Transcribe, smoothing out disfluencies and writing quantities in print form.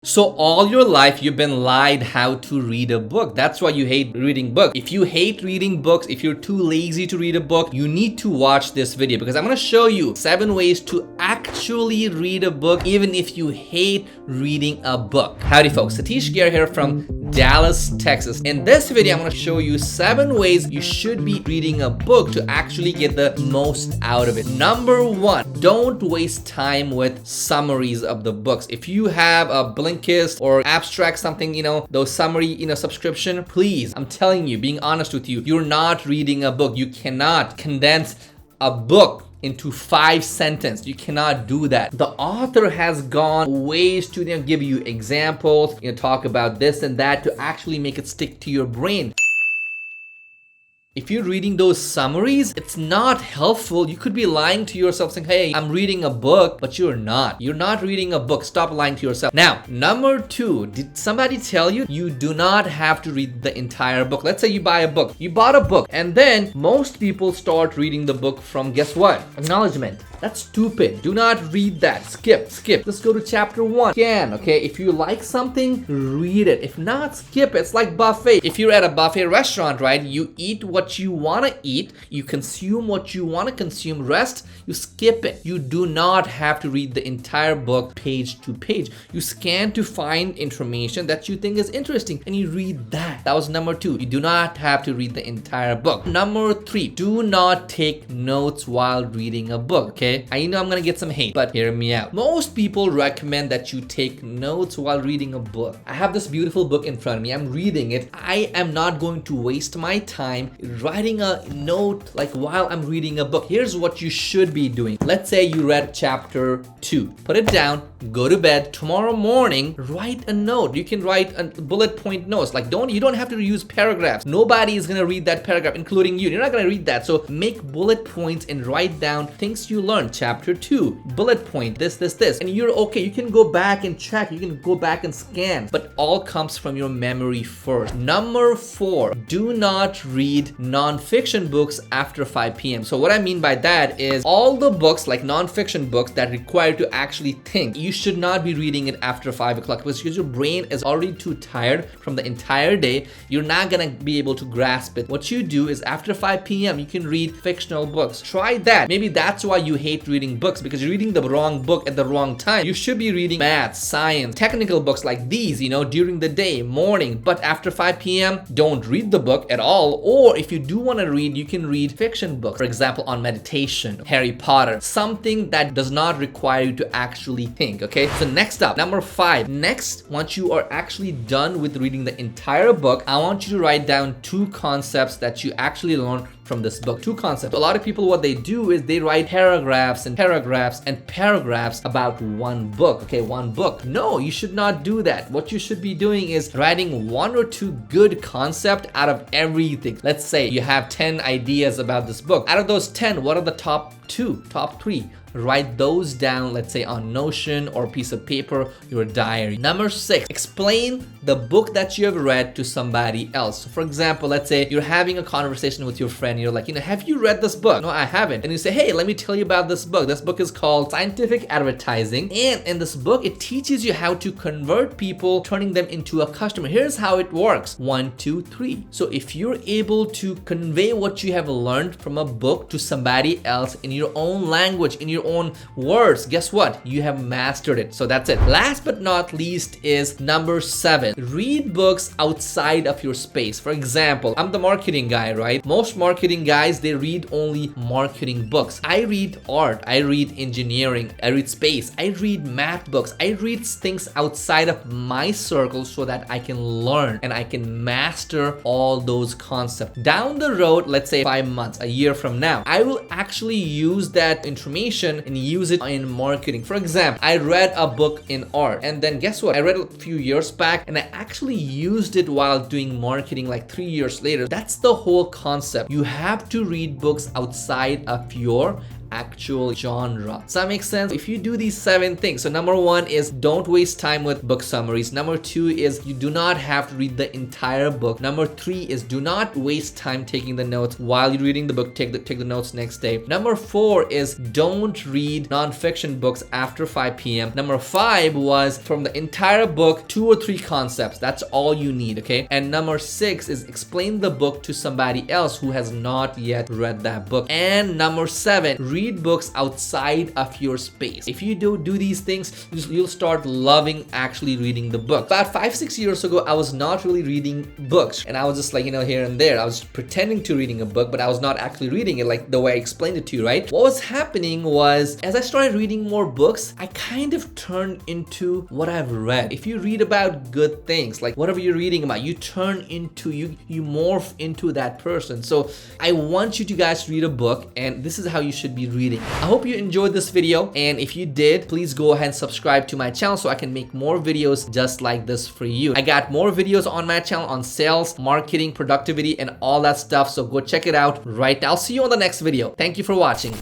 So all your life you've been lied how to read a book. That's why you hate reading books. If you hate reading books, if you're too lazy to read a book, you need to watch this video because I'm going to show you 7 ways to actually read a book even if you hate reading a book. Howdy folks, Satish Gear here from Dallas, Texas. In this video, I'm going to show you 7 ways you should be reading a book to actually get the most out of it. Number 1, don't waste time with summaries of the books. If you have a Blinkist or Abstract something, those summary, subscription, please, I'm telling you, being honest with you, you're not reading a book. You cannot condense a book into 5 sentences. You cannot do that. The author has gone ways to give you examples, talk about this and that to actually make it stick to your brain. If you're reading those summaries, it's not helpful. You could be lying to yourself saying, hey, I'm reading a book, but you're not. You're not reading a book. Stop lying to yourself. Now, number 2, did somebody tell you you do not have to read the entire book? Let's say you buy a book. You bought a book, and then most people start reading the book from, guess what? Acknowledgement. That's stupid. Do not read that. Skip. Let's go to chapter 1. Again, okay? If you like something, read it. If not, skip it. It's like buffet. If you're at a buffet restaurant, right? You eat what you want to eat. You consume what you want to consume. Rest, you skip it. You do not have to read the entire book page to page. You scan to find information that you think is interesting and you read that. That was number 2. You do not have to read the entire book. Number 3, do not take notes while reading a book, okay? I know I'm gonna get some hate, but hear me out. Most people recommend that you take notes while reading a book. I have this beautiful book in front of me. I'm reading it. I am not going to waste my time writing a note like while I'm reading a book. Here's what you should be doing. Let's say you read chapter 2. Put it down, go to bed. Tomorrow morning, write a note. You can write a bullet point notes. Like you don't have to use paragraphs. Nobody is gonna read that paragraph, including you. You're not gonna read that. So make bullet points and write down things you learned. Chapter 2, bullet point, this, and you're okay. You can go back and check, you can go back and scan, but all comes from your memory first. Number 4, do not read non-fiction books after 5 p.m. So what I mean by that is all the books, like non-fiction books that require to actually think, you should not be reading it after 5 o'clock because your brain is already too tired from the entire day. You're not gonna be able to grasp it. What you do is after 5 p.m. you can read fictional books. Try that. Maybe that's why you hate reading books, because you're reading the wrong book at the wrong time. You should be reading math, science, technical books like these, during the day, morning, but after 5 p.m. don't read the book at all. Or if you do want to read, you can read fiction books, for example, on meditation, Harry Potter, something that does not require you to actually think, okay? So next up, number 5. Next, once you are actually done with reading the entire book, I want you to write down 2 concepts that you actually learned from this book. 2 concepts. A lot of people, what they do is they write paragraphs about one book. Okay, one book. No, you should not do that. What you should be doing is writing 1 or 2 good concepts out of everything. Let's say you have 10 ideas about this book. Out of those 10, what are the top 2, top 3? Write those down, let's say on Notion or a piece of paper, your diary. Number 6, explain the book that you have read to somebody else. So for example, let's say you're having a conversation with your friend. You're like, have you read this book? No, I haven't. And you say, hey, let me tell you about this book. This book is called Scientific Advertising. And in this book, it teaches you how to convert people, turning them into a customer. Here's how it works. 1, 2, 3. So if you're able to convey what you have learned from a book to somebody else in your own language, in your own words, guess what? You have mastered it. So that's it. Last but not least is number 7. Read books outside of your space. For example, I'm the marketing guy, right? Most marketing guys, they read only marketing books. I read art, I read engineering, I read space, I read math books. I read things outside of my circle so that I can learn and I can master all those concepts. Down the road, let's say 5 months, a year from now, I will actually use that information and use it in marketing. For example, I read a book in art, and then guess what? I read it a few years back and I actually used it while doing marketing like 3 years later. That's the whole concept. You have to read books outside of your actual genre. Does that make sense? If you do these 7 things, so number 1 is don't waste time with book summaries. Number 2 is you do not have to read the entire book. Number 3 is do not waste time taking the notes while you're reading the book. Take the notes next day. Number 4 is don't read non-fiction books after 5 p.m. Number 5 was from the entire book 2 or 3 concepts. That's all you need, okay? And number 6 is explain the book to somebody else who has not yet read that book. And number 7, read books outside of your space. If you do these things, you'll start loving actually reading the book. About 5-6 years ago, I was not really reading books, and I was just like, here and there. I was pretending to reading a book, but I was not actually reading it like the way I explained it to you, right? What was happening was, as I started reading more books, I kind of turned into what I've read. If you read about good things, like whatever you're reading about, you turn into, you morph into that person. So I want you to guys read a book, and this is how you should be reading. I hope you enjoyed this video, and if you did, please go ahead and subscribe to my channel so I can make more videos just like this for you. I got more videos on my channel on sales, marketing, productivity, and all that stuff, so go check it out right now. I'll see you on the next video. Thank you for watching.